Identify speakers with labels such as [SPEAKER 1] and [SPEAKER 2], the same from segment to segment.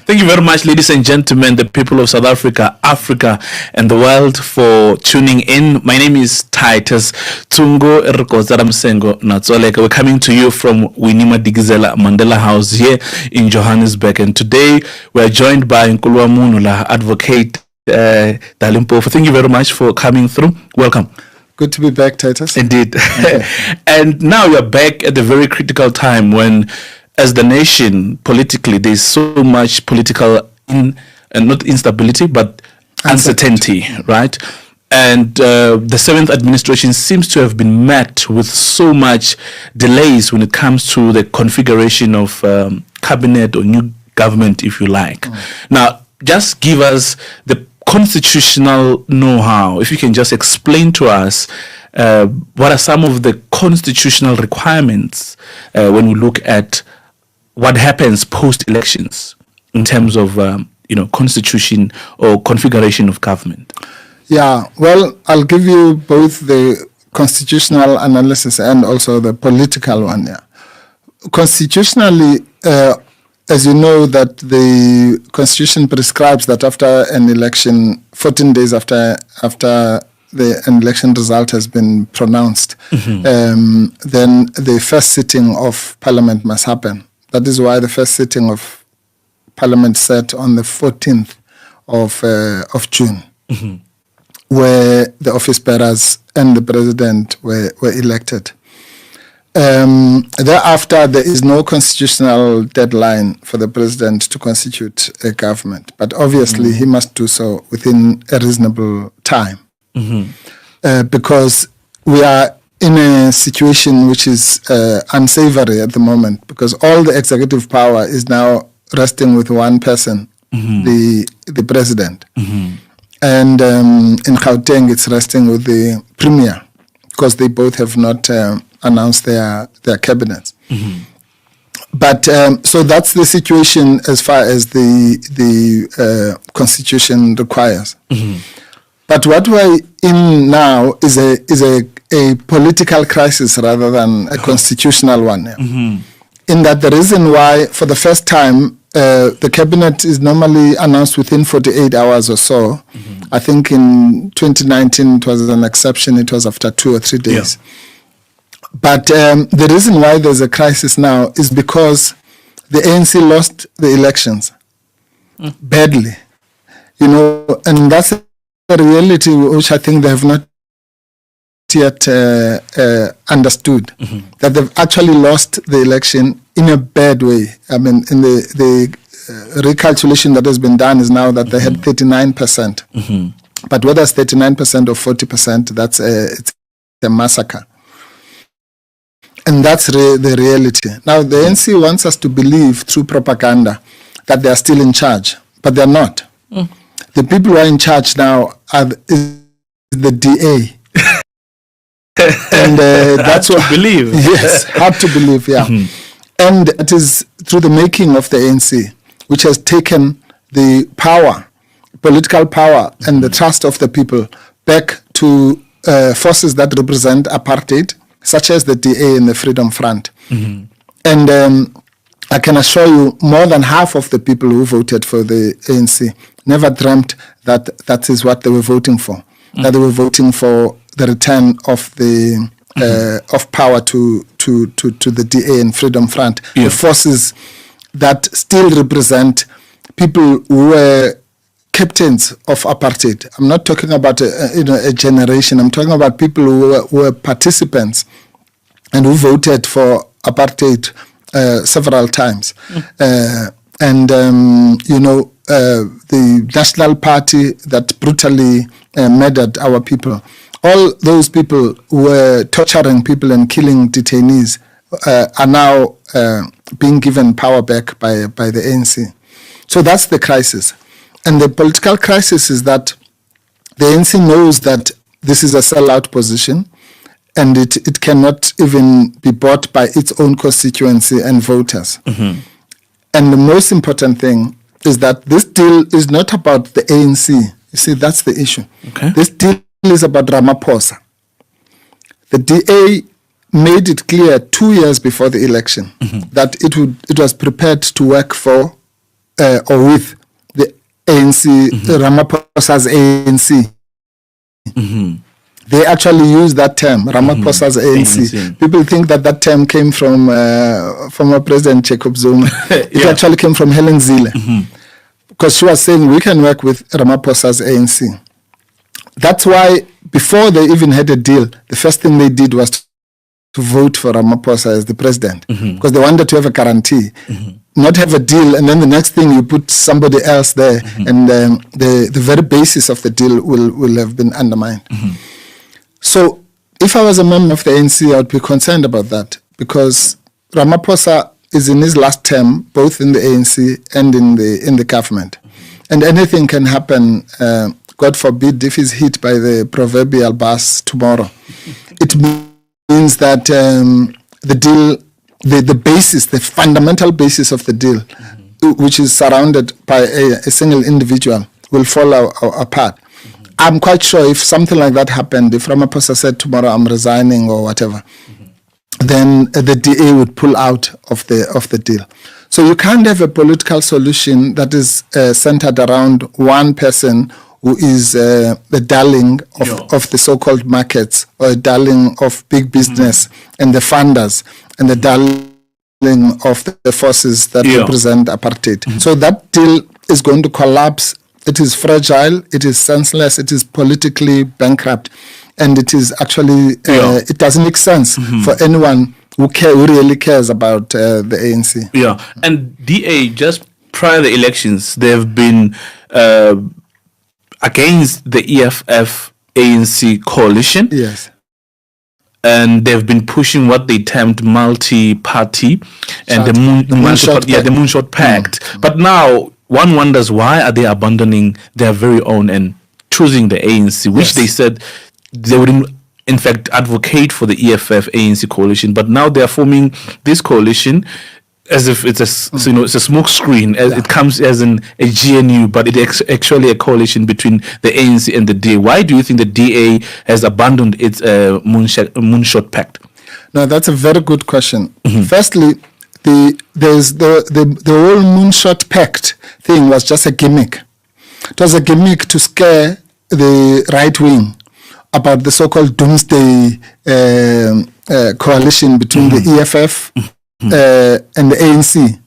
[SPEAKER 1] Thank you very much, ladies and gentlemen, the people of South Africa, Africa, and the world for tuning in. My name is Titus Tungo Erikozaramsengo Natsoleka. We're coming to you from Winima Digizela Mandela House here in Johannesburg. And today we're joined by Nkulwa Munula, Advocate Dali Mpofu. Thank you very much for coming through. Welcome.
[SPEAKER 2] Good to be back, Titus.
[SPEAKER 1] Indeed. And now you're back at a very critical time when, as the nation, politically, there's so much political, not instability, but uncertainty, right? And the seventh administration seems to have been met with so much delays when it comes to the configuration of cabinet or new government, if you like. Now, just give us the constitutional know-how. If you can just explain to us what are some of the constitutional requirements when we look at what happens post-elections in terms of constitution or configuration of government.
[SPEAKER 2] Yeah, well, I'll give you both the constitutional analysis and also the political one. Yeah, constitutionally, as you know, that the Constitution prescribes that after an election, 14 days after an election result has been pronounced, then the first sitting of Parliament must happen. That is why the first sitting of Parliament set on the 14th of June, where the office bearers and the President were elected. Thereafter, there is no constitutional deadline for the President to constitute a government, but obviously he must do so within a reasonable time, because we are in a situation which is unsavory at the moment, because all the executive power is now resting with one person, the President, and in Gauteng it's resting with the Premier, because they both have not announced their cabinets. But so that's the situation as far as the Constitution requires. But what we're in now is a political crisis rather than a constitutional one. In that the reason why, for the first time, the cabinet is normally announced within 48 hours or so. I think in 2019 it was an exception, it was after 2 or 3 days. Yeah. But the reason why there's a crisis now is because the ANC lost the elections badly, and that's a reality which I think they have not yet understood, that they've actually lost the election in a bad way. I mean, in the recalculation that has been done is now that they had 39%. But whether it's 39% or 40%, that's it's a massacre. And that's the reality. Now, the ANC wants us to believe through propaganda that they are still in charge, but they're not. The people who are in charge now is the DA. And that's what
[SPEAKER 1] believe.
[SPEAKER 2] Yes, hard to believe, yeah. And it is through the making of the ANC, which has taken the power, political power, and the trust of the people back to forces that represent apartheid, such as the DA and the Freedom Front. And I can assure you, more than half of the people who voted for the ANC never dreamt that that is what they were voting for, that they were voting for the return of the of power to the DA and Freedom Front, the forces that still represent people who were captains of apartheid. I'm not talking about a generation. I'm talking about people who were participants and who voted for apartheid several times. The National Party that brutally murdered our people. All those people who were torturing people and killing detainees are now being given power back by the ANC. So that's the crisis. And the political crisis is that the ANC knows that this is a sellout position, and it cannot even be bought by its own constituency and voters. And the most important thing is that this deal is not about the ANC. You see, that's the issue. This deal is about Ramaphosa. The DA made it clear 2 years before the election that it was prepared to work for or with the ANC, Ramaphosa's ANC. They actually use that term, Ramaphosa's ANC. People think that term came from former President Jacob Zuma. It actually came from Helen Zille, because she was saying we can work with Ramaphosa's ANC. That's why before they even had a deal, the first thing they did was to vote for Ramaphosa as the president, because they wanted to have a guarantee, not have a deal, and then the next thing you put somebody else there, and the very basis of the deal will have been undermined. So if I was a member of the ANC, I would be concerned about that, because Ramaphosa is in his last term, both in the ANC and in the government, and anything can happen. God forbid if he's hit by the proverbial bus tomorrow. It means that the deal, the basis, the fundamental basis of the deal, which is surrounded by a single individual, will fall apart. I'm quite sure if something like that happened, if Ramaphosa said tomorrow I'm resigning or whatever, then the DA would pull out of the deal. So you can't have a political solution that is centered around one person who is the darling of the so-called markets, or a darling of big business and the funders, and the darling of the forces that represent apartheid. So that deal is going to collapse. It is fragile, it is senseless, it is politically bankrupt, and it is actually, it doesn't make sense for anyone who really cares about the ANC.
[SPEAKER 1] Yeah, and DA, just prior to the elections, they have been against the EFF ANC coalition.
[SPEAKER 2] Yes.
[SPEAKER 1] And they've been pushing what they termed multi-party and the Moonshot Pact. But now one wonders, why are they abandoning their very own and choosing the ANC, which they said they wouldn't, in fact, advocate for the EFF ANC coalition. But now they are forming this coalition as if it's a smoke screen. It comes as a GNU, but it's actually a coalition between the ANC and the DA. Why do you think the DA has abandoned its Moonshot Pact?
[SPEAKER 2] No, that's a very good question. Firstly, the whole Moonshot Pact thing was just a gimmick. It was a gimmick to scare the right wing about the so-called doomsday coalition between the EFF and the ANC.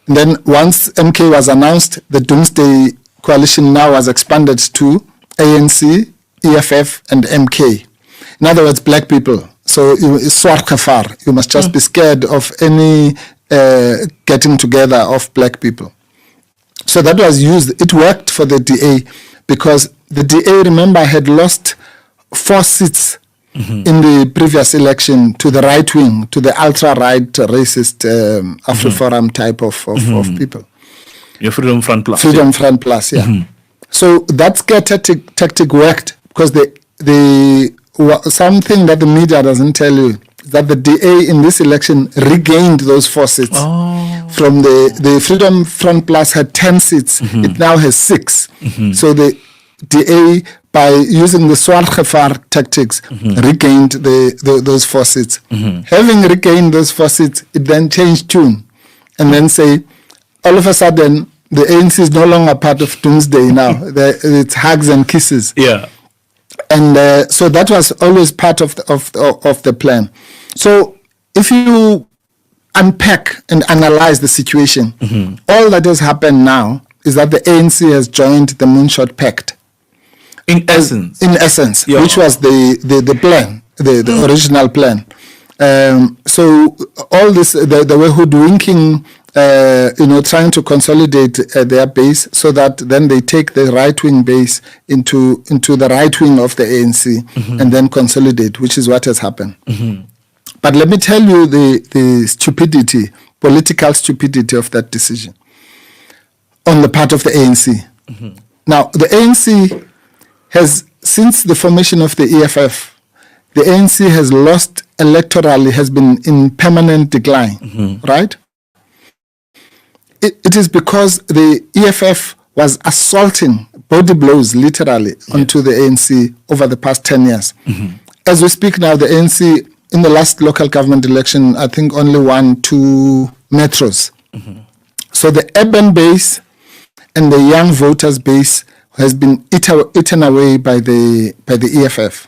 [SPEAKER 2] And then once MK was announced, the doomsday coalition now was expanded to ANC, EFF, and MK. In other words, black people. So you must just be scared of any getting together of black people. So that was used. It worked for the DA because the DA, remember, had lost 4 seats in the previous election to the right wing, to the ultra-right racist Afro-Forum type of people.
[SPEAKER 1] Your Freedom Front Plus.
[SPEAKER 2] Freedom Front Plus, So that scare tactic worked because something that the media doesn't tell you is that the DA in this election regained those 4 seats. From the Freedom Front Plus had 10 seats. It now has 6. So the DA, by using the Swartgevaar tactics, regained those 4 seats. Having regained those 4 seats, it then changed tune and then say, all of a sudden, the ANC is no longer part of Doomsday now. It's hugs and kisses.
[SPEAKER 1] Yeah.
[SPEAKER 2] And so that was always part of the plan. So if you unpack and analyze the situation, all that has happened now is that the ANC has joined the Moonshot Pact.
[SPEAKER 1] In essence,
[SPEAKER 2] which was the plan, the original plan. So all this, they were hoodwinking, trying to consolidate their base so that then they take the right-wing base into the right wing of the ANC and then consolidate, which is what has happened. But let me tell you the stupidity, political stupidity of that decision on the part of the ANC. Now, the ANC has, since the formation of the EFF, the ANC has lost electorally, has been in permanent decline, right? It is because the EFF was assaulting, body blows literally, onto the ANC over the past 10 years. As we speak now, the ANC, in the last local government election, I think only won 2 metros. So the urban base and the young voters base has been eaten away by the EFF.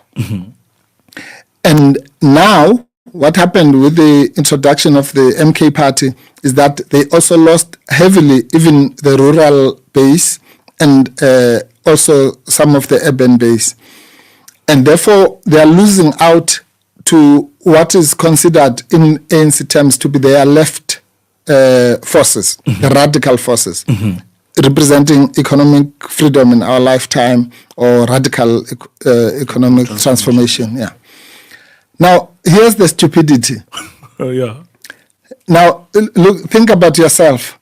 [SPEAKER 2] And now, what happened with the introduction of the MK party is that they also lost heavily even the rural base and also some of the urban base. And therefore, they are losing out to what is considered in ANC terms to be their left forces, the radical forces, representing economic freedom in our lifetime or radical economic transformation. Yeah. Now, here's the stupidity.
[SPEAKER 1] Oh, yeah.
[SPEAKER 2] Now, look, think about yourself.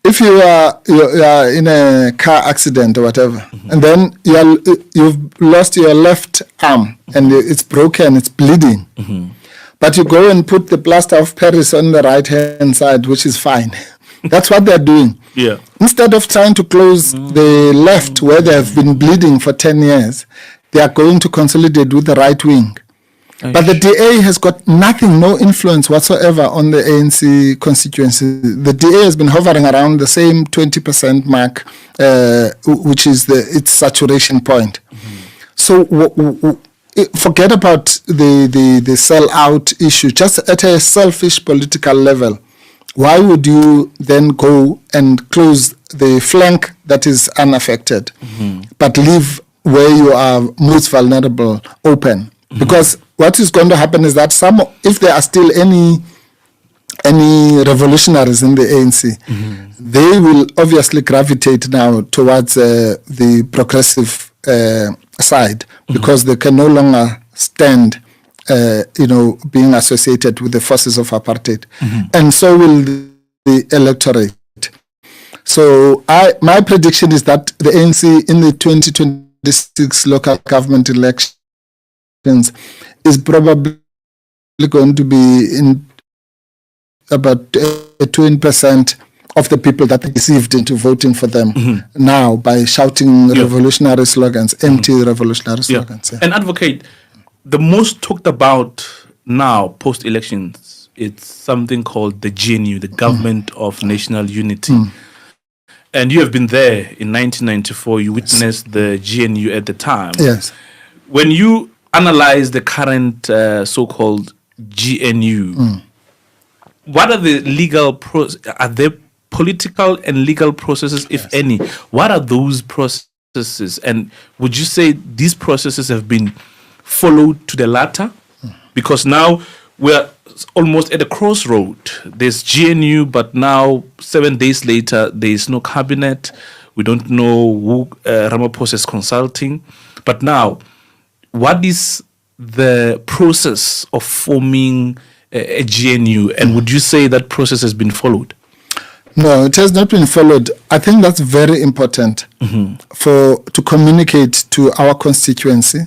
[SPEAKER 2] If you are in a car accident or whatever, and then you've lost your left arm and it's broken, it's bleeding, but you go and put the plaster of Paris on the right-hand side, which is fine. That's what they're doing.
[SPEAKER 1] Yeah.
[SPEAKER 2] Instead of trying to close the left where they have been bleeding for 10 years, they are going to consolidate with the right wing. But the DA has got nothing, no influence whatsoever on the ANC constituency. The DA has been hovering around the same 20% mark, which is its saturation point. So forget about the sell-out issue. Just at a selfish political level, why would you then go and close the flank that is unaffected, but leave where you are most vulnerable open? Because what is going to happen is that if there are still any revolutionaries in the ANC, they will obviously gravitate now towards the progressive side, because they can no longer stand, being associated with the forces of apartheid, and so will the electorate. So my prediction is that the ANC in the 2026 local government elections is probably going to be in about 20% of the people that deceived into voting for them now by shouting revolutionary slogans, empty revolutionary slogans.
[SPEAKER 1] And advocate, the most talked about now post-elections, it's something called the GNU, the Government of National Unity. And you have been there in 1994. You witnessed the GNU at the time.
[SPEAKER 2] Yes.
[SPEAKER 1] When you analyze the current so-called GNU, what are the legal are there political and legal processes, if any? What are those processes? And would you say these processes have been followed to the latter? Because now we're almost at a crossroad. There's GNU, but now 7 days later, there is no cabinet. We don't know who Ramaphosa is consulting. But now, what is the process of forming a GNU? And would you say that process has been followed?
[SPEAKER 2] No, it has not been followed. I think that's very important to communicate to our constituency,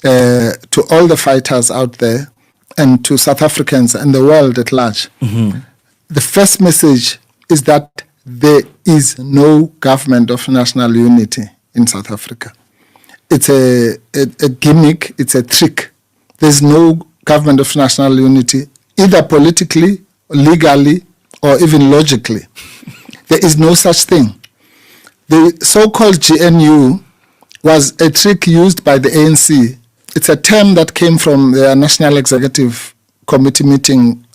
[SPEAKER 2] to all the fighters out there, and to South Africans and the world at large. The first message is that there is no government of national unity in South Africa. It's a gimmick, it's a trick. There's no government of national unity, either politically, legally, or even logically. There is no such thing. The so-called GNU was a trick used by the ANC. It's a term that came from the National Executive Committee meeting,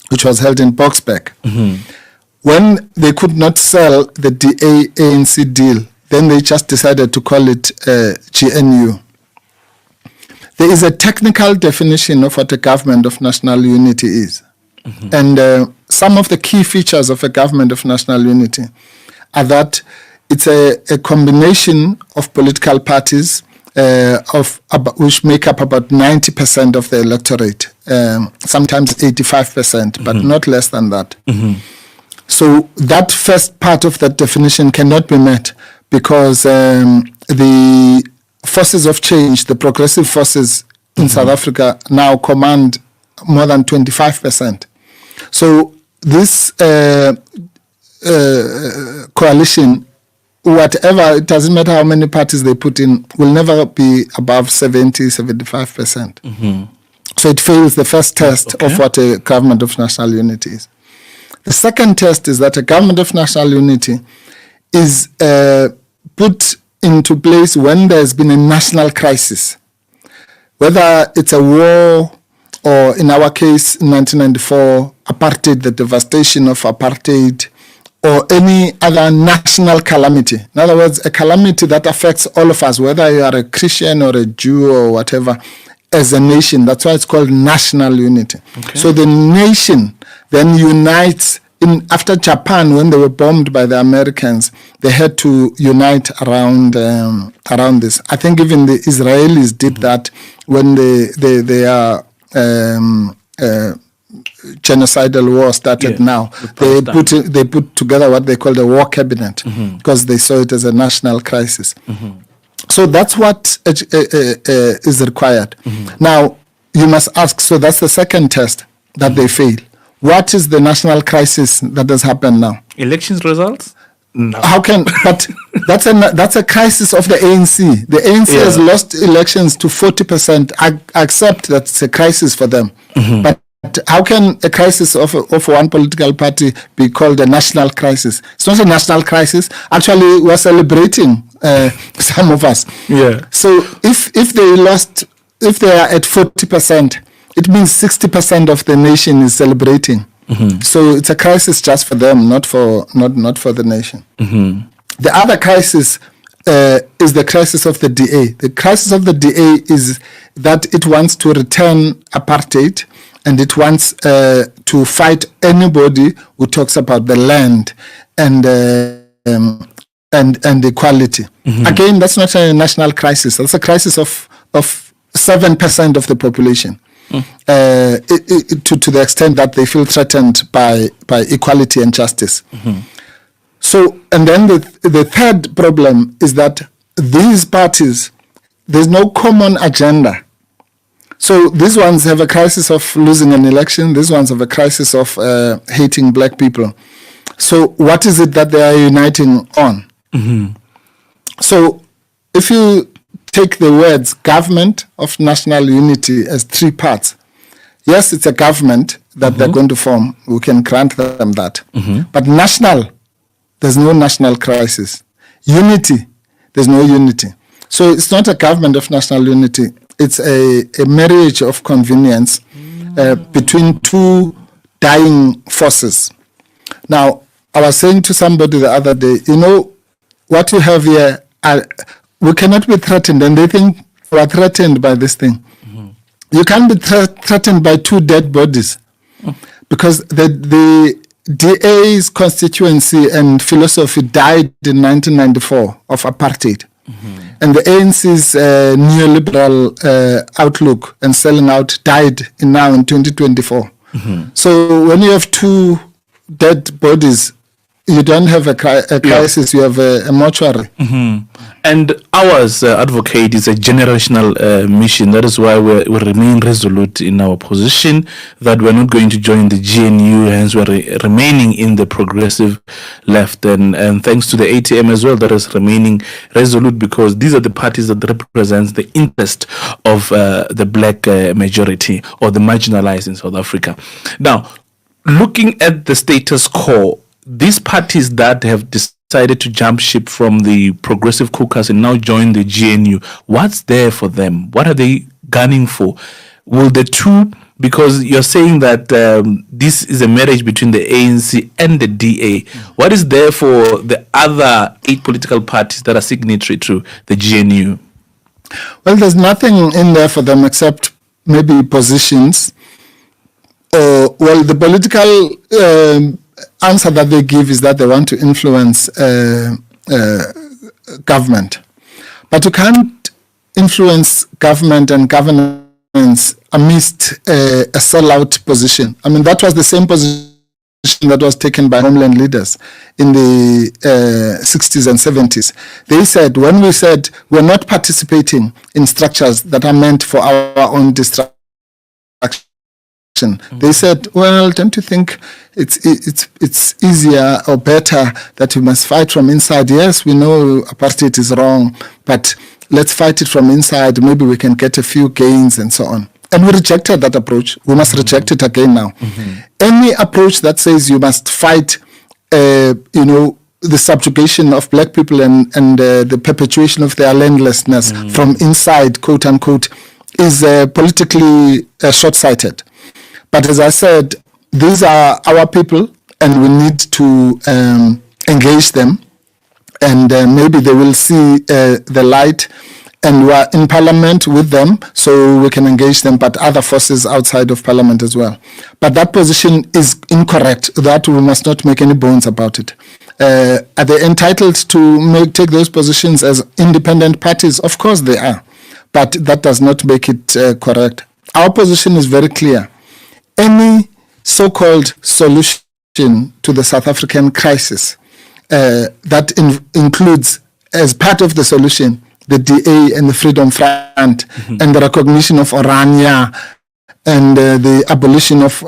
[SPEAKER 2] which was held in Boksburg. When they could not sell the DA-ANC deal, then they just decided to call it GNU. There is a technical definition of what a government of national unity is. And some of the key features of a government of national unity are that it's a combination of political parties which make up about 90% of the electorate, sometimes 85%, but not less than that. So that first part of that definition cannot be met because the forces of change, the progressive forces in South Africa now command more than 25%. So this coalition, whatever, it doesn't matter how many parties they put in, will never be above 70-75%. So it fails the first test of what a government of national unity is. The second test is that a government of national unity is put into place when there's been a national crisis, whether it's a war or, in our case, in 1994, apartheid, the devastation of apartheid, or any other national calamity. In other words, a calamity that affects all of us, whether you are a Christian or a Jew or whatever, as a nation. That's why it's called national unity. Okay. So the nation then unites. After Japan, when they were bombed by the Americans, they had to unite around this. I think even the Israelis did that when their genocidal war started. Now they put together what they call the war cabinet because they saw it as a national crisis. So that's what is required. Now you must ask. So that's the second test that they fail. What is the national crisis that has happened now?
[SPEAKER 1] Elections results? No.
[SPEAKER 2] How can? But that's a crisis of the ANC. The ANC has lost elections to 40%. I accept that it's a crisis for them. But how can a crisis of one political party be called a national crisis? It's not a national crisis. Actually, we're celebrating, some of us. Yeah. So if they are at 40%, it means 60% of the nation is celebrating. So it's a crisis just for them, not for the nation. The other crisis is the crisis of the DA. The crisis of the DA is that it wants to return apartheid, and it wants to fight anybody who talks about the land and equality. Again, that's not a national crisis. That's a crisis of 7% of the population. To the extent that they feel threatened by equality and justice. So, and then the third problem is that these parties, there's no common agenda. So these ones have a crisis of losing an election. These ones have a crisis of hating black people. So what is it that they are uniting on? So if you take the words government of national unity as three parts. Yes, it's a government that they're going to form. We can grant them that. But national, there's no national crisis. Unity, there's no unity. So it's not a government of national unity. It's a marriage of convenience between two dying forces. Now, I was saying to somebody the other day, what you have here, we cannot be threatened, and they think we are threatened by this thing. You can't be threatened by two dead bodies because the DA's constituency and philosophy died in 1994 of apartheid. And the ANC's neoliberal outlook and selling out died now in 2024. So when you have two dead bodies, you don't have a crisis, you have a mortuary.
[SPEAKER 1] And ours, advocate, is a generational mission. That is why we remain resolute in our position that we're not going to join the GNU, hence we're remaining in the progressive left. And thanks to the ATM as well, that is remaining resolute, because these are the parties that represent the interest of the black majority or the marginalized in South Africa. Now, looking at the status quo, these parties that have decided to jump ship from the progressive caucus and now join the GNU, what's there for them? What are they gunning for? Will the two, because you're saying that this is a marriage between the ANC and the DA, what is there for the other 8 political parties that are signatory to the GNU?
[SPEAKER 2] Well, there's nothing in there for them except maybe positions. The political answer that they give is that they want to influence government. But you can't influence government and governance amidst a sellout position. I mean, that was the same position that was taken by homeland leaders in the 60s and 70s. They said, when we said we're not participating in structures that are meant for our own destruction, they said, well, don't you think it's easier or better that we must fight from inside? Yes, we know apartheid is wrong, but let's fight it from inside. Maybe we can get a few gains and so on. and we rejected that approach. We must reject it again now. Any approach that says you must fight, the subjugation of black people and the perpetuation of their landlessness from inside, quote unquote, is politically short-sighted. But as I said, these are our people, and we need to engage them, and maybe they will see the light, and we are in parliament with them, so we can engage them, but other forces outside of parliament as well. But that position is incorrect. That we must not make any bones about it. Are they entitled to take those positions as independent parties? Of course they are, but that does not make it correct. Our position is very clear. Any so-called solution to the South African crisis that includes, as part of the solution, the DA and the Freedom Front, and the recognition of Orania, and the abolition of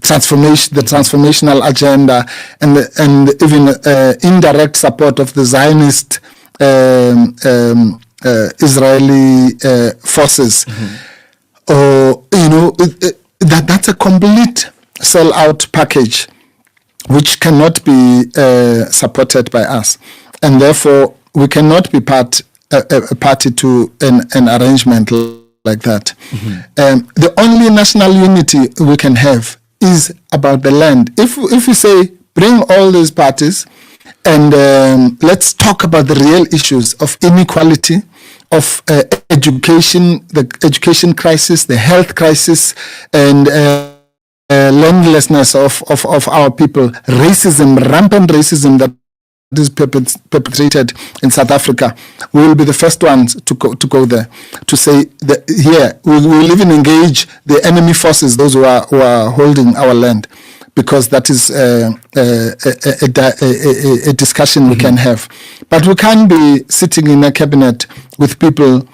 [SPEAKER 2] transformation, the transformational agenda, and even indirect support of the Zionist Israeli forces. That's a complete sell-out package which cannot be supported by us, and therefore we cannot be a party to an arrangement like that. The only national unity we can have is about the land. If we say bring all these parties and let's talk about the real issues of inequality, of education, the education crisis, the health crisis, and landlessness of our people, racism, rampant racism that is perpetrated in South Africa, we will be the first ones to go there, to say that here we will even engage the enemy forces, those who are holding our land, because that is a discussion we can have. But we can't be sitting in a cabinet with people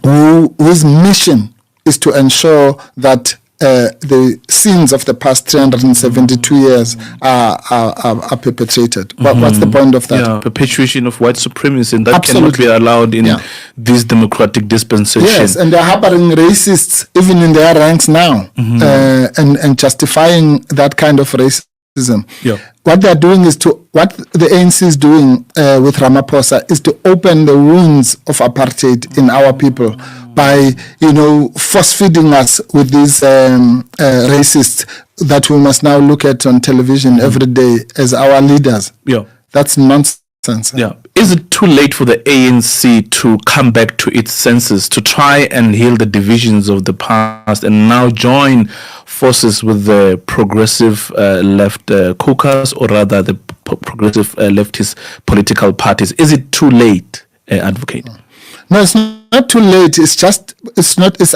[SPEAKER 2] whose mission is to ensure that the sins of the past 372 years are perpetrated. What's the point of that?
[SPEAKER 1] Yeah, perpetuation of white supremacy, and that
[SPEAKER 2] Absolutely.
[SPEAKER 1] cannot be allowed in this democratic dispensation.
[SPEAKER 2] Yes, and they're harboring racists even in their ranks now, and justifying that kind of racism.
[SPEAKER 1] Yeah.
[SPEAKER 2] What they're doing what the ANC is doing with Ramaphosa is to open the wounds of apartheid in our people by, force-feeding us with these racists that we must now look at on television every day as our leaders.
[SPEAKER 1] Yeah.
[SPEAKER 2] That's nonsense.
[SPEAKER 1] Yeah. Is it too late for the ANC to come back to its senses, to try and heal the divisions of the past and now join forces with the progressive left caucus, or rather the progressive leftist political parties? Is it too late, advocate?
[SPEAKER 2] No, it's not too late. It's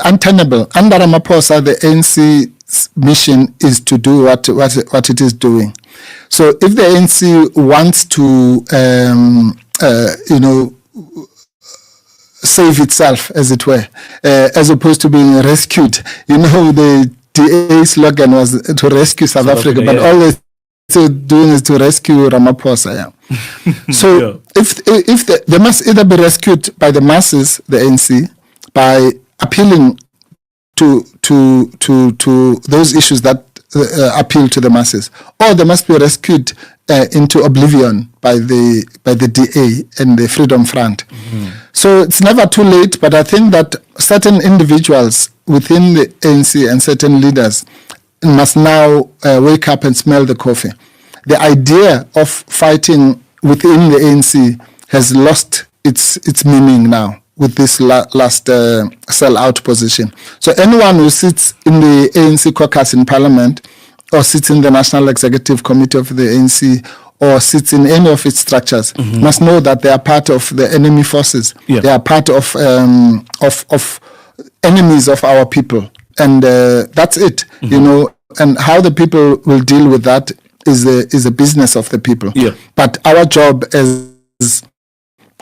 [SPEAKER 2] untenable. Under Ramaphosa, the ANC's mission is to do what it is doing. So if the ANC wants to, save itself, as it were, as opposed to being rescued, the DA slogan was to rescue South Africa, but all they're doing is to rescue Ramaphosa. Yeah. So if they must either be rescued by the masses, the ANC, by appealing to those issues that appeal to the masses, or they must be rescued into oblivion by the DA and the Freedom Front. So it's never too late, but I think that certain individuals within the ANC and certain leaders must now wake up and smell the coffee. The idea of fighting within the ANC has lost its meaning now with this last sell-out position. So anyone who sits in the ANC caucus in Parliament, or sits in the National Executive Committee of the ANC, or sits in any of its structures, must know that they are part of the enemy forces. Yeah. They are part of enemies of our people, and that's it. And how the people will deal with that is a business of the people.
[SPEAKER 1] Yeah.
[SPEAKER 2] But our job as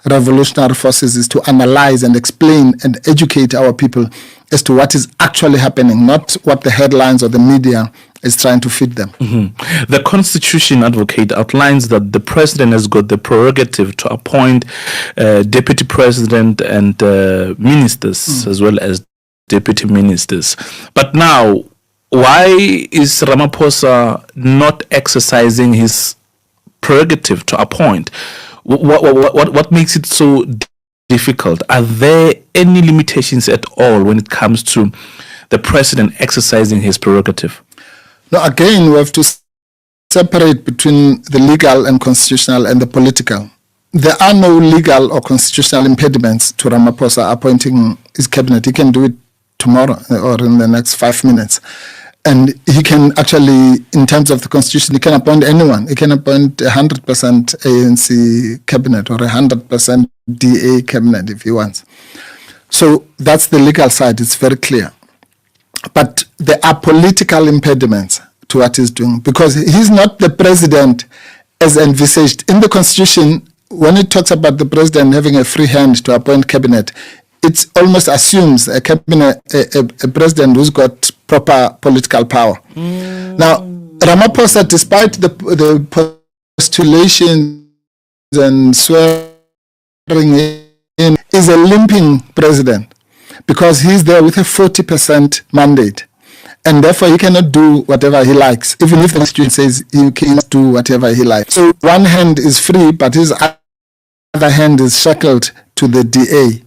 [SPEAKER 2] revolutionary forces is to analyze and explain and educate our people as to what is actually happening, not what the headlines or the media is trying to feed them.
[SPEAKER 1] The Constitution, advocate, outlines that the president has got the prerogative to appoint deputy president and ministers as well as deputy ministers. But now, why is Ramaphosa not exercising his prerogative to appoint? What makes it so difficult? Are there any limitations at all when it comes to the president exercising his prerogative?
[SPEAKER 2] No, again, we have to separate between the legal and constitutional and the political. There are no legal or constitutional impediments to Ramaphosa appointing his cabinet. He can do it tomorrow or in the next 5 minutes. And he can actually, in terms of the constitution, he can appoint anyone. He can appoint 100% ANC cabinet or 100% DA cabinet if he wants. So that's the legal side. It's very clear. But there are political impediments to what he's doing because he's not the president as envisaged. In the constitution, when it talks about the president having a free hand to appoint cabinet, it almost assumes a cabinet, a president who's got proper political power. Now, Ramaphosa, despite the postulations and swearing in, is a limping president because he's there with a 40% mandate. And therefore, he cannot do whatever he likes, even if the constitution says he can do whatever he likes. So one hand is free, but his other hand is shackled to the DA.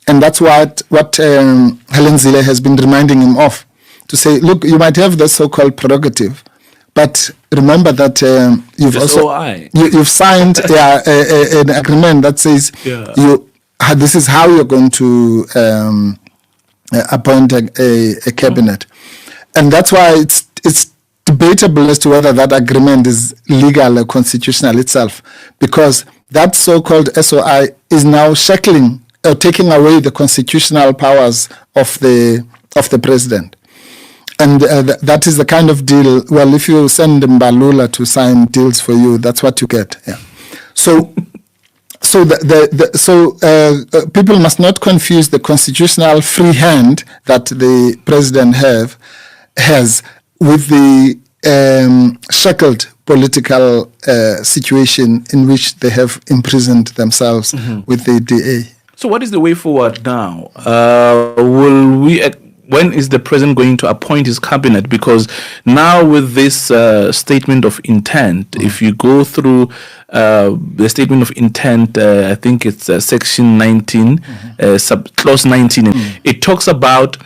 [SPEAKER 2] And that's what Helen Zille has been reminding him of, to say, look, you might have the so-called prerogative, but remember that you've signed an agreement that says this is how you're going to appoint a cabinet. And that's why it's debatable as to whether that agreement is legal or constitutional itself, because that so-called SOI is now shackling taking away the constitutional powers of the president. And that is the kind of deal, well, if you send Mbalula to sign deals for you, that's what you get. Yeah. So people must not confuse the constitutional free hand that the president has with the shackled political situation in which they have imprisoned themselves with the DA.
[SPEAKER 1] So what is the way forward now? When is the president going to appoint his cabinet? Because now with this statement of intent, if you go through the statement of intent, I think it's section 19, clause 19, it talks about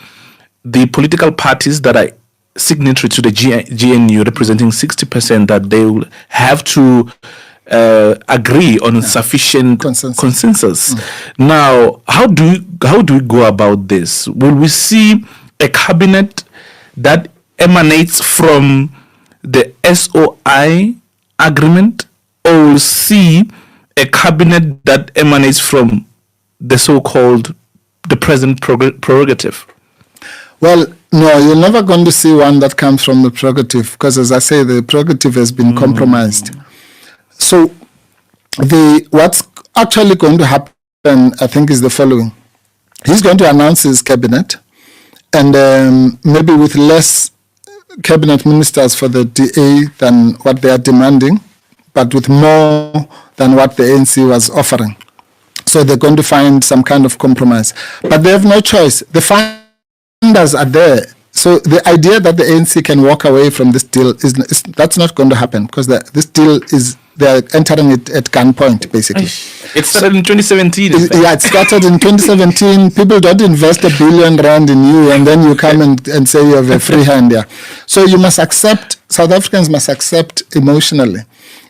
[SPEAKER 1] the political parties that are signatory to the GNU representing 60% that they will have to agree on sufficient consensus. Now, how do we go about this? Will we see a cabinet that emanates from the SOI agreement, or will see a cabinet that emanates from the so-called the president prerogative?
[SPEAKER 2] Well, no, you're never going to see one that comes from the prerogative, because, as I say, the prerogative has been compromised. So what's actually going to happen, I think, is the following. He's going to announce his cabinet, and maybe with less cabinet ministers for the DA than what they are demanding, but with more than what the ANC was offering. So they're going to find some kind of compromise. But they have no choice. The funders are there. So the idea that the ANC can walk away from this deal, that's not going to happen, because this deal they're entering it at gunpoint, basically.
[SPEAKER 1] It started in 2017.
[SPEAKER 2] Yeah, it started in 2017. People don't invest R1 billion in you, and then you come and say you have a free hand. Yeah. So you must accept, South Africans must accept emotionally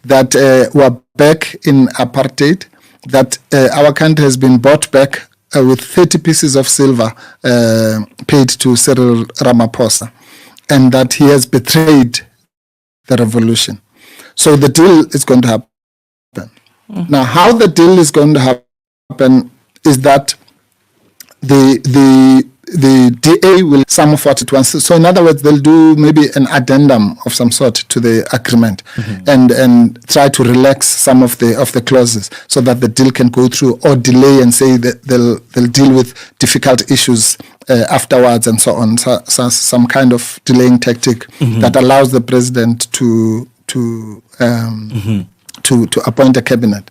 [SPEAKER 2] that we're back in apartheid, that our country has been bought back with 30 pieces of silver paid to Cyril Ramaphosa, and that he has betrayed the revolution. So the deal is going to happen. Now, how the deal is going to happen is that the DA will sum of what it wants. So in other words, they'll do maybe an addendum of some sort to the agreement and try to relax some of the clauses so that the deal can go through, or delay and say that they'll deal with difficult issues afterwards and so on. So some kind of delaying tactic that allows the president to appoint a cabinet.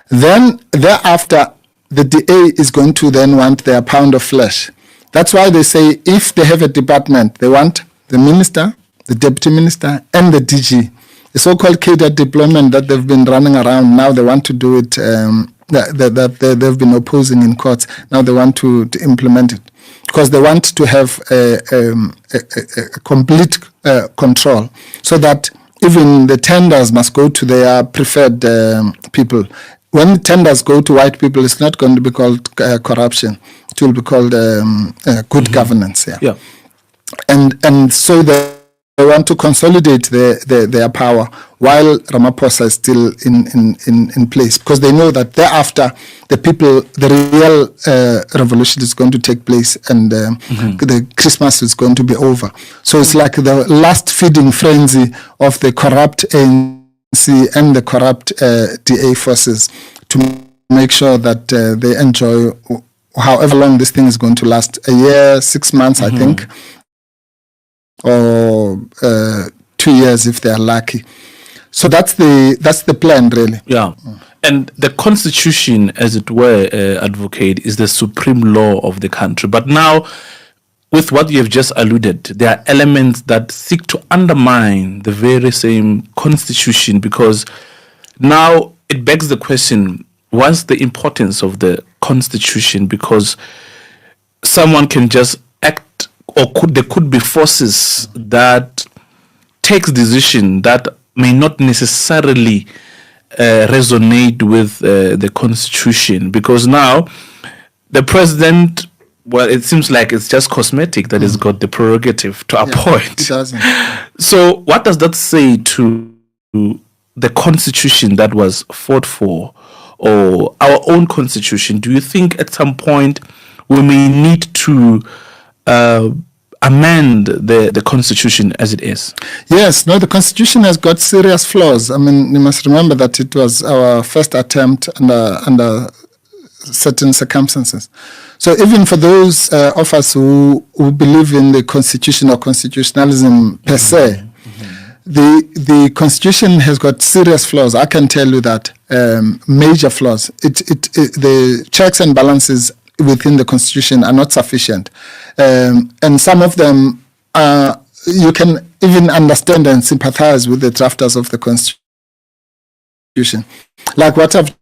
[SPEAKER 2] Then thereafter, the DA is going to then want their pound of flesh. That's why they say if they have a department, they want the minister, the deputy minister, and the DG. The so-called cadre deployment that they've been running around, now they want to do it, that they've been opposing in courts. Now they want to implement it because they want to have a complete control, so that even the tenders must go to their preferred people. When tenders go to white people, it's not going to be called corruption. It will be called good governance. Yeah. And so they want to consolidate their power while Ramaphosa is still in place, because they know that thereafter the real revolution is going to take place, and the Christmas is going to be over. So it's like the last feeding frenzy of the corrupt ANC and the corrupt DA forces to make sure that they enjoy however long this thing is going to last, a year, 6 months, I think, or 2 years if they are lucky. So that's the plan, really.
[SPEAKER 1] Yeah. And the constitution, as it were, advocate, is the supreme law of the country. But now, with what you have just alluded, there are elements that seek to undermine the very same constitution, because now it begs the question, what's the importance of the constitution? Because someone can just act, or there could be forces that takes decision that may not necessarily resonate with the constitution, because now the president, well, it seems like it's just cosmetic that he's got the prerogative to appoint.
[SPEAKER 2] It doesn't.
[SPEAKER 1] So what does that say to the constitution that was fought for, or our own constitution? Do you think at some point we may need to amend the constitution as it is?
[SPEAKER 2] Yes, no, the constitution has got serious flaws. I mean, you must remember that it was our first attempt under certain circumstances. So even for those of us who believe in the constitution or constitutionalism per se, the constitution has got serious flaws. I can tell you that, major flaws. The checks and balances within the constitution are not sufficient, and some of them you can even understand and sympathize with the drafters of the constitution, like what I've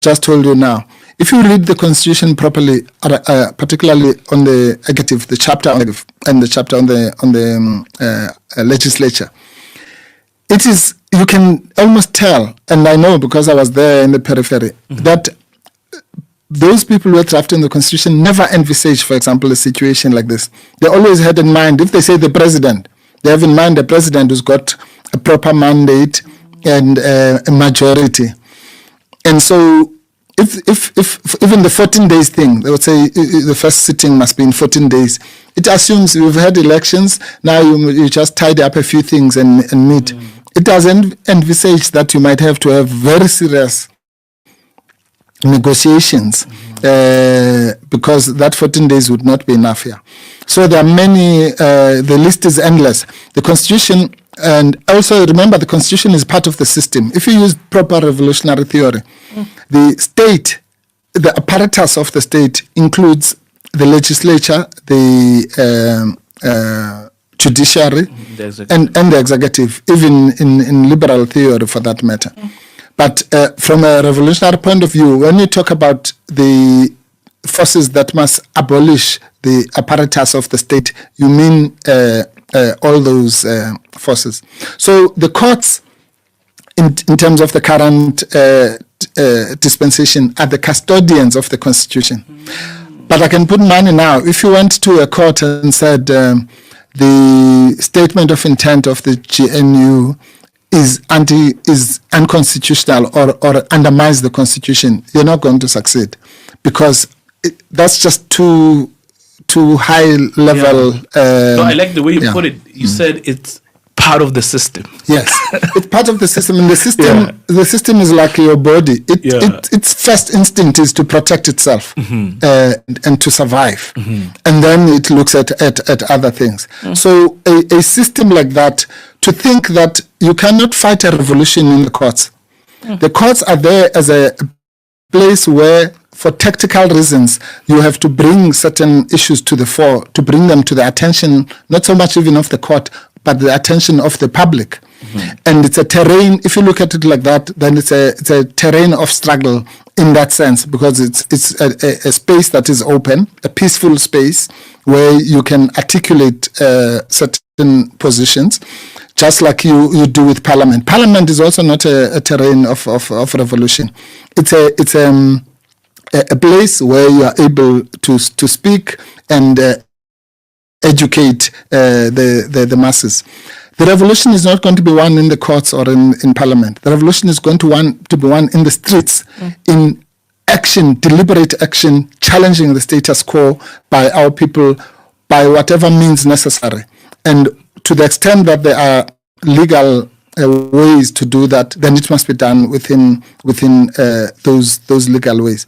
[SPEAKER 2] just told you now. If you read the constitution properly, particularly on the executive, the chapter on the, and the chapter on the legislature, it is, you can almost tell, and I know because I was there in the periphery, that those people who are drafting the constitution never envisage, for example, a situation like this. They always had in mind, if they say the president, they have in mind the president who's got a proper mandate and a majority. And so if even the 14 days thing, they would say the first sitting must be in 14 days. It assumes we've had elections, now you just tidy up a few things and meet. It doesn't envisage that you might have to have very serious negotiations, because that 14 days would not be enough here. So there are many, the list is endless. The constitution, and also remember, the constitution is part of the system. If you use proper revolutionary theory, the state, the apparatus of the state includes the legislature, the judiciary, and the executive, even in liberal theory for that matter. But from a revolutionary point of view, when you talk about the forces that must abolish the apparatus of the state, you mean all those forces. So the courts, in terms of the current dispensation, are the custodians of the constitution. But I can put money now. If you went to a court and said the statement of intent of the GNU is unconstitutional or undermines the constitution, you're not going to succeed, because that's just too high level.
[SPEAKER 1] So I like the way you put it. You said it's part of the system.
[SPEAKER 2] Yes, it's part of the system, and the system is like your body. Its first instinct is to protect itself and to survive, and then it looks at other things. So a system like that, to think that you cannot fight a revolution in the courts. The courts are there as a place where, for tactical reasons, you have to bring certain issues to the fore, to bring them to the attention, not so much even of the court, but the attention of the public. And it's a terrain, if you look at it like that, then it's a terrain of struggle in that sense, because it's a space that is open, a peaceful space where you can articulate certain positions, just like you do with Parliament. Parliament is also not a terrain of revolution. It's a place where you are able to speak and educate the masses. The revolution is not going to be won in the courts or in Parliament. The revolution is going to be won in the streets, in action, deliberate action, challenging the status quo by our people, by whatever means necessary. And to the extent that there are legal ways to do that, then it must be done within those legal ways.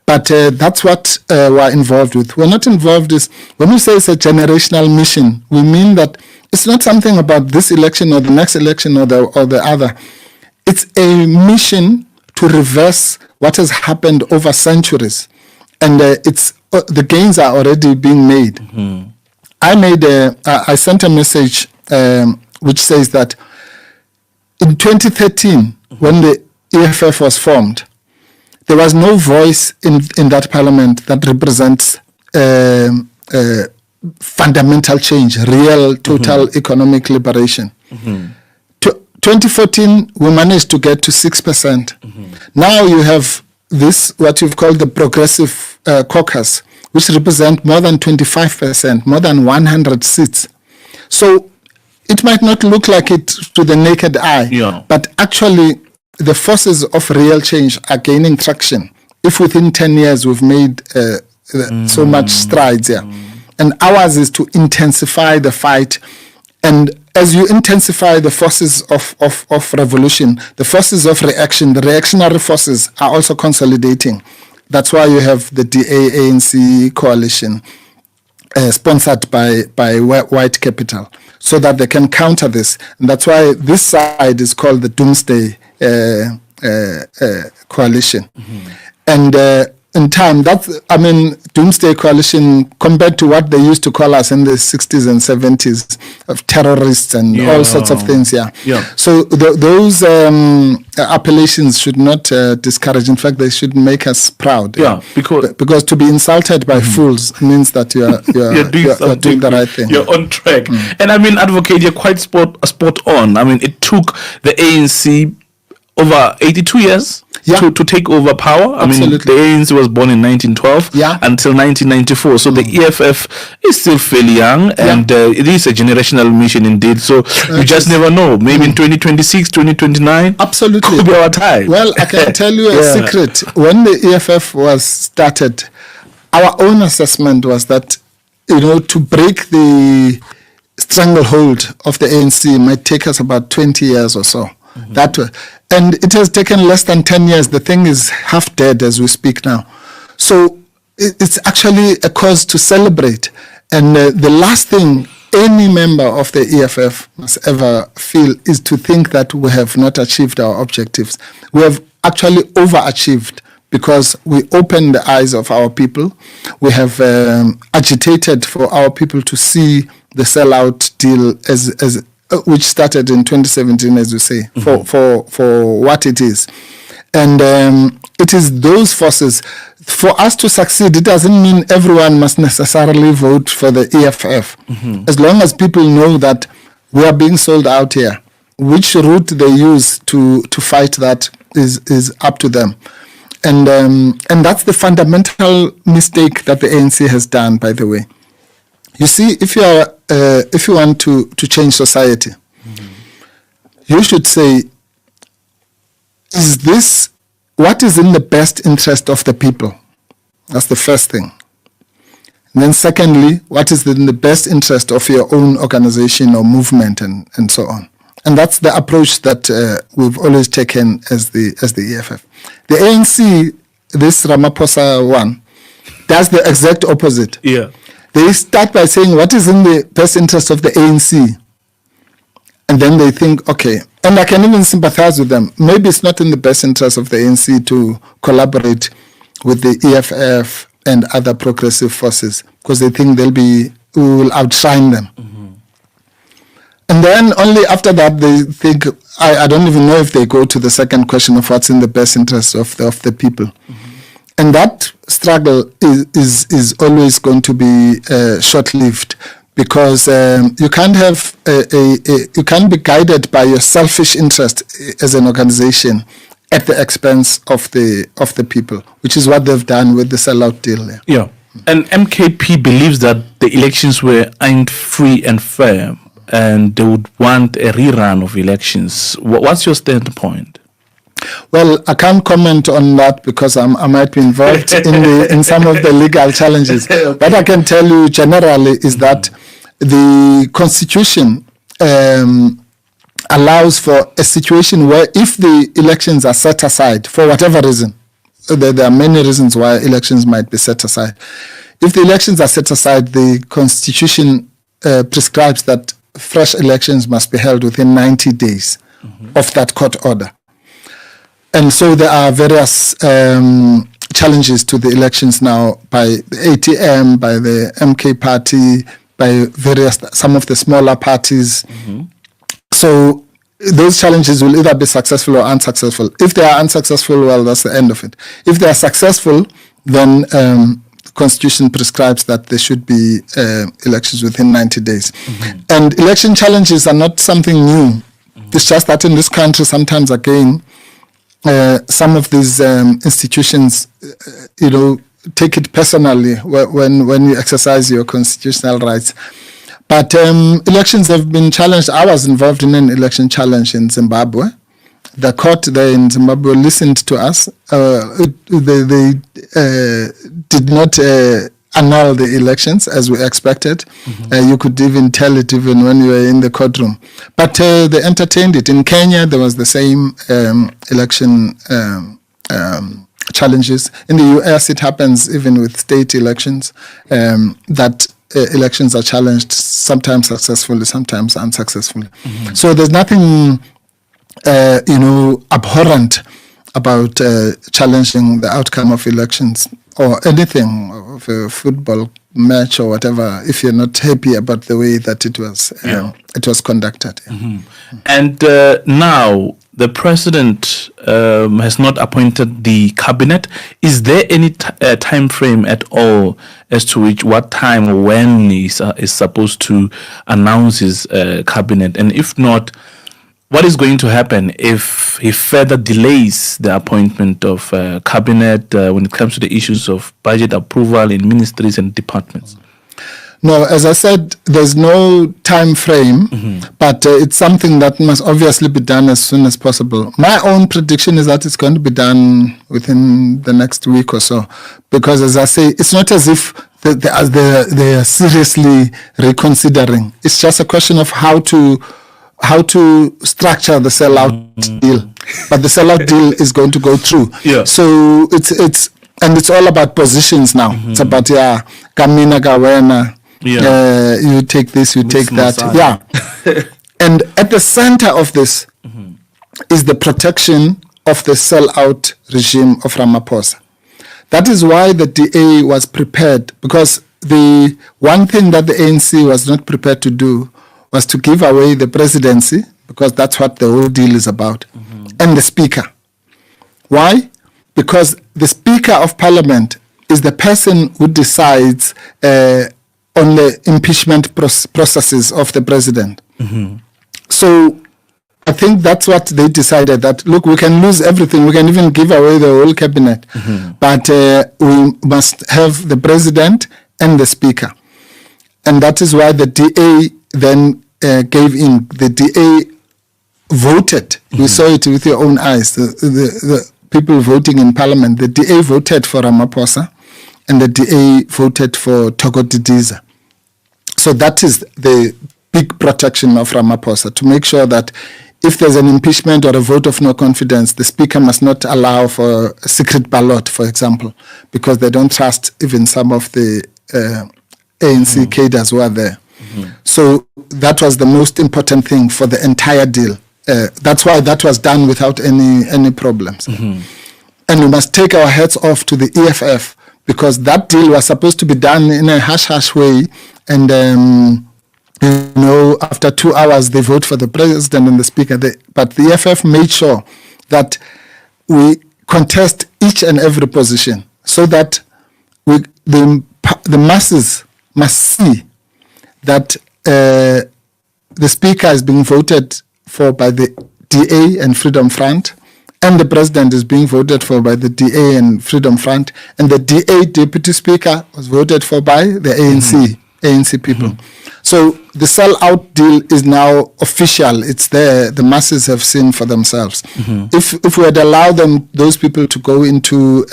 [SPEAKER 2] But that's what we're involved with. We're not involved is, when we say it's a generational mission, we mean that it's not something about this election or the next election or the other. It's a mission to reverse what has happened over centuries, and the gains are already being made. I sent a message which says that in 2013, when the EFF was formed, there was no voice in that parliament that represents fundamental change, real, total economic liberation. 2014, we managed to get to 6%. Now you have this, what you've called the Progressive Caucus, which represent more than 25%, more than 100 seats. So it might not look like it to the naked eye, but actually the forces of real change are gaining traction. If within 10 years we've made so much strides here. And ours is to intensify the fight. And as you intensify the forces of revolution, the forces of reaction, the reactionary forces are also consolidating. That's why you have the DA-ANC coalition sponsored by white capital, so that they can counter this. And that's why this side is called the Doomsday Coalition. And in time, Doomsday Coalition, compared to what they used to call us in the 60s and 70s, of terrorists and all sorts of things. So those appellations should not discourage. In fact, they should make us proud. Because to be insulted by fools means that you're doing the right thing.
[SPEAKER 1] You're on track. And Advocate, you're quite spot on. It took the ANC over 82 years to take over power.
[SPEAKER 2] Absolutely.
[SPEAKER 1] The ANC was born in 1912 until 1994. So the EFF is still fairly young, and it is a generational mission indeed. So you just never know. Maybe in 2026, 2029,
[SPEAKER 2] absolutely,
[SPEAKER 1] could be our time.
[SPEAKER 2] Well, I can tell you a secret. When the EFF was started, our own assessment was that, to break the stranglehold of the ANC might take us about 20 years or so. That way. And it has taken less than 10 years. The thing is half dead as we speak now. So it's actually a cause to celebrate. And the last thing any member of the EFF must ever feel is to think that we have not achieved our objectives. We have actually overachieved, because we opened the eyes of our people. We have agitated for our people to see the sellout deal as which started in 2017, as you say, for what it is. And it is those forces. For us to succeed, it doesn't mean everyone must necessarily vote for the EFF. As long as people know that we are being sold out here, which route they use to fight that is up to them. And that's the fundamental mistake that the ANC has done, by the way. You see, if you want to change society, you should say, what is in the best interest of the people? That's the first thing. And then secondly, what is in the best interest of your own organization or movement and so on. And that's the approach that we've always taken as the EFF. The ANC, this Ramaphosa one, does the exact opposite.
[SPEAKER 1] Yeah.
[SPEAKER 2] They start by saying what is in the best interest of the ANC. And then they think, okay, and I can even sympathize with them. Maybe it's not in the best interest of the ANC to collaborate with the EFF and other progressive forces because they think we will outshine them. Mm-hmm. And then only after that they think, I don't even know if they go to the second question of what's in the best interest of the people. Mm-hmm. And that struggle is always going to be short-lived because you can't have you can't be guided by your selfish interest as an organization at the expense of the people, which is what they've done with the sellout deal there.
[SPEAKER 1] Yeah, and MKP believes that the elections aren't free and fair, and they would want a rerun of elections. What's your standpoint?
[SPEAKER 2] Well, I can't comment on that because I might be involved in some of the legal challenges. Okay. What I can tell you generally is that the Constitution allows for a situation where if the elections are set aside for whatever reason, there are many reasons why elections might be set aside. If the elections are set aside, the Constitution prescribes that fresh elections must be held within 90 days of that court order. And so there are various challenges to the elections now by the ATM, by the MK party, by some of the smaller parties. Mm-hmm. So those challenges will either be successful or unsuccessful. If they are unsuccessful, well, that's the end of it. If they are successful, then the Constitution prescribes that there should be elections within 90 days. Mm-hmm. And election challenges are not something new. Mm-hmm. It's just that in this country, sometimes again, some of these institutions, take it personally when you exercise your constitutional rights. But elections have been challenged. I was involved in an election challenge in Zimbabwe. The court there in Zimbabwe listened to us. They did not annul the elections as we expected. Mm-hmm. You could even tell it even when you were in the courtroom. But they entertained it. In Kenya, there was the same election challenges. In the US, it happens even with state elections that elections are challenged, sometimes successfully, sometimes unsuccessfully. Mm-hmm. So there's nothing, abhorrent about challenging the outcome of elections or anything of a football match or whatever, if you're not happy about the way that it was conducted. Yeah.
[SPEAKER 1] Mm-hmm. And now the president has not appointed the cabinet. Is there any time frame at all as to what time or when is supposed to announce his cabinet? And if not, what is going to happen if he further delays the appointment of cabinet when it comes to the issues of budget approval in ministries and departments?
[SPEAKER 2] No, as I said, there's no time frame, mm-hmm. but it's something that must obviously be done as soon as possible. My own prediction is that it's going to be done within the next week or so, because as I say, it's not as if they are seriously reconsidering. It's just a question of how to structure the sellout mm-hmm. deal, but the sellout deal is going to go through.
[SPEAKER 1] Yeah.
[SPEAKER 2] So it's all about positions now. Mm-hmm. It's about Kamina Gawena.
[SPEAKER 1] Yeah.
[SPEAKER 2] You take this, you take that. Yeah. And at the center of this mm-hmm. is the protection of the sellout regime of Ramaphosa. That is why the DA was prepared, because the one thing that the ANC was not prepared to do was to give away the presidency, because that's what the whole deal is about, mm-hmm. and the speaker. Why? Because the Speaker of Parliament is the person who decides on the impeachment processes of the president. Mm-hmm. So I think that's what they decided, that, look, we can lose everything. We can even give away the whole cabinet. Mm-hmm. But we must have the president and the speaker. And that is why the DA then gave in. The DA voted. Mm-hmm. You saw it with your own eyes. The people voting in parliament, the DA voted for Ramaphosa. and the DA voted for Thoko Didiza. So that is the big protection of Ramaphosa, to make sure that if there's an impeachment or a vote of no confidence, the Speaker must not allow for a secret ballot, for example, because they don't trust even some of the ANC cadres who are there. So that was the most important thing for the entire deal. That's why that was done without any problems. And we must take our hats off to the EFF, because that deal was supposed to be done in a hush-hush way. And, after 2 hours, they vote for the president and the speaker. But the EFF made sure that we contest each and every position, so that the masses must see that the speaker is being voted for by the DA and Freedom Front, and the president is being voted for by the DA and Freedom Front, and the DA deputy speaker was voted for by the ANC people. So the sell-out deal is now official. It's there. The masses have seen for themselves. If we had allowed those people to go into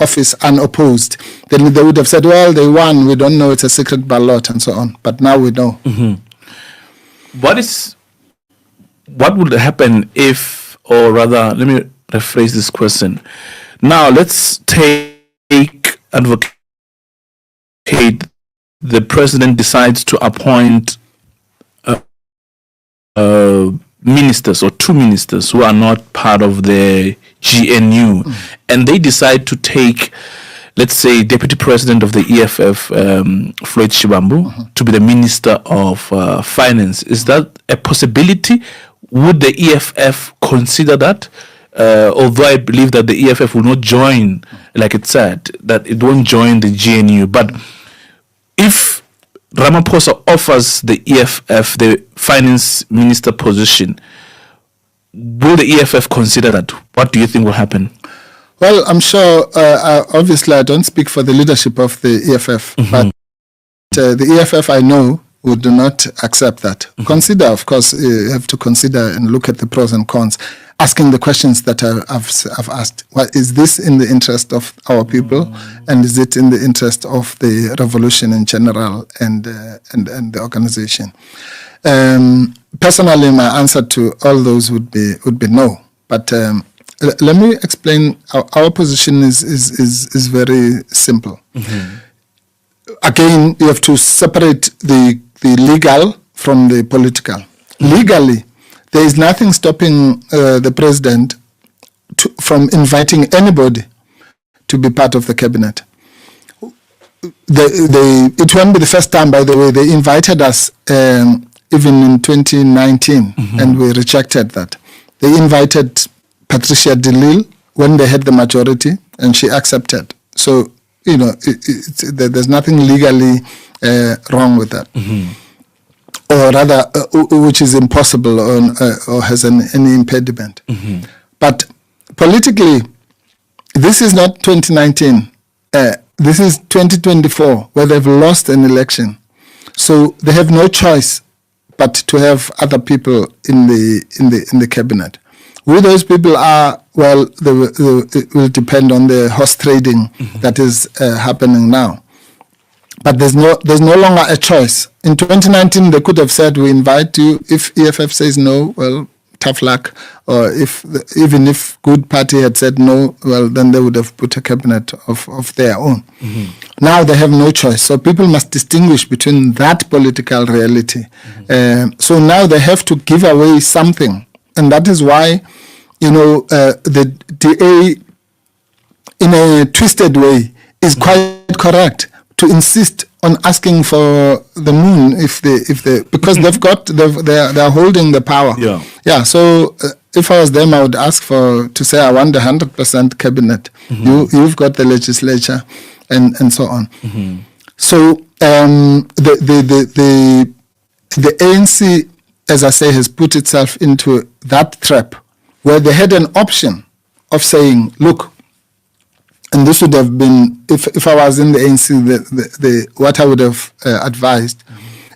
[SPEAKER 2] office unopposed, then they would have said, well, they won. We don't know. It's a secret ballot and so on. But now we know.
[SPEAKER 1] What would happen if, or rather, let me rephrase this question. Now, let's advocate the president decides to appoint ministers or 2 ministers who are not part of the GNU, and they decide to take, let's say, Deputy President of the EFF, Floyd Shivambu, to be the Minister of Finance. Is that a possibility? Would the EFF consider that? Although I believe that the EFF will not join, like it said, that it won't join the GNU. But if Ramaphosa offers the EFF the finance minister position, will the EFF consider that? What do you think will happen?
[SPEAKER 2] Well, I'm sure, obviously I don't speak for the leadership of the EFF, but the EFF I know would not accept that. Consider, of course, you have to consider and look at the pros and cons, asking the questions that I've asked. Well, is this in the interest of our people, and is it in the interest of the revolution in general and the organization? Personally, my answer to all those would be no. But let me explain. Our position is very simple. Again, you have to separate the legal from the political. Legally, there is nothing stopping the president from inviting anybody to be part of the cabinet. It won't be the first time, by the way. They invited us even in 2019, and we rejected that. They invited Patricia de Lille when they had the majority, and she accepted. So, there's nothing legally wrong with that. Or rather, which is impossible or has any impediment. But politically, this is not 2019. This is 2024, where they've lost an election. So they have no choice but to have other people in the cabinet. Who those people are, well, it will depend on the horse trading that is happening now. But there's no longer a choice. In 2019, they could have said, we invite you. If EFF says no, well, tough luck. Or even if Good Party had said no, well, then they would have put a cabinet of their own. Now they have no choice. So people must distinguish between that political reality. So now they have to give away something. And that is why, the DA, in a twisted way, is quite correct to insist on asking for the moon because they are holding the power. Yeah. So if I was them, I would ask to say I want 100% cabinet. You've got the legislature, and so on. So the ANC, as I say, has put itself into that trap where they had an option of saying, look. And this would have been, if I was in the ANC, what I would have advised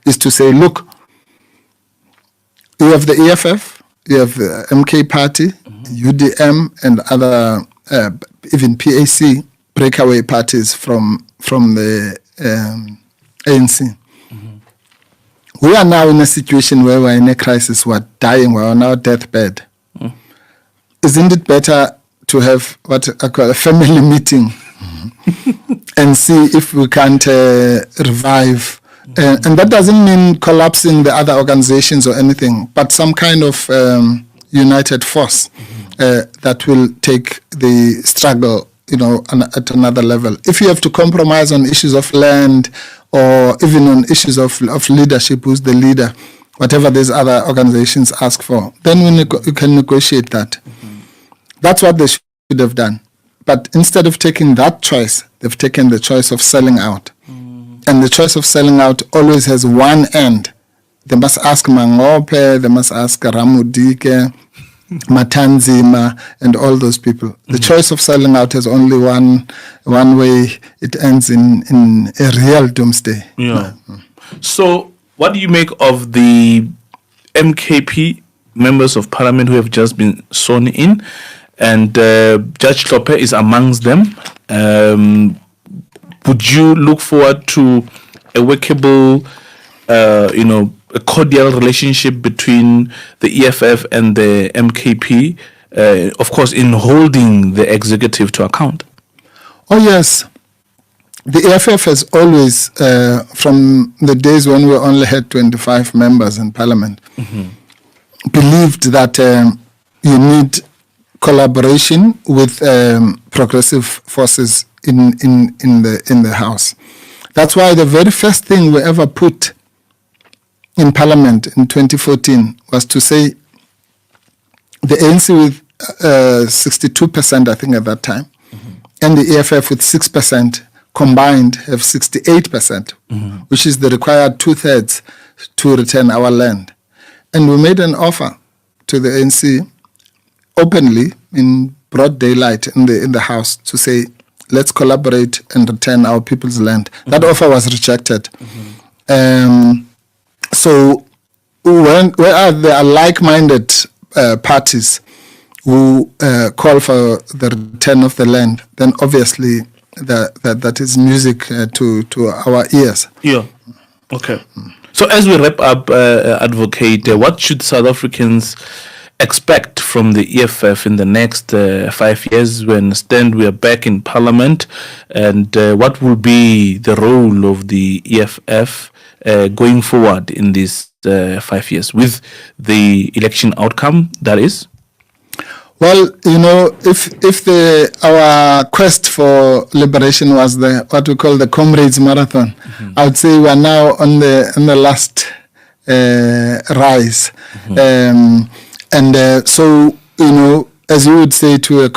[SPEAKER 2] is to say, look, you have the EFF, you have the MK Party, UDM, and other, even PAC, breakaway parties from from the ANC. We are now in a situation where we're in a crisis, we're dying, we're on our deathbed. Isn't it better to have what I call a family meeting and see if we can't revive? And that doesn't mean collapsing the other organizations or anything, but some kind of united force that will take the struggle, at another level. If you have to compromise on issues of land or even on issues of leadership, who's the leader, whatever these other organizations ask for, then you can negotiate that. That's what they should have done. But instead of taking that choice, they've taken the choice of selling out. And the choice of selling out always has one end. They must ask Mangope, they must ask Ramudike, Matanzima, and all those people. The choice of selling out has only one way. It ends in a real doomsday.
[SPEAKER 1] Yeah. So what do you make of the MKP members of parliament who have just been sworn in? And Judge Hlophe is amongst them. Would you look forward to a workable, a cordial relationship between the EFF and the MKP, of course, in holding the executive to account?
[SPEAKER 2] Oh, yes. The EFF has always, from the days when we only had 25 members in parliament, believed that you need collaboration with progressive forces in the House. That's why the very first thing we ever put in Parliament in 2014 was to say the ANC with 62%, I think, at that time, and the EFF with 6% combined have 68%, which is the required 2/3 to return our land. And we made an offer to the ANC openly in broad daylight in the House to say, let's collaborate and return our people's land. That offer was rejected. So where there are like-minded parties who call for the return of the land, then obviously that is music to our ears.
[SPEAKER 1] Yeah. Okay. So as we wrap up, Advocate, what should South Africans expect from the EFF in the next 5 years when we are back in Parliament, and what will be the role of the EFF going forward in these 5 years with the election outcome, that is?
[SPEAKER 2] Well, if our quest for liberation was what we call the Comrades Marathon, I would say we are now on the last rise. So, as you would say to a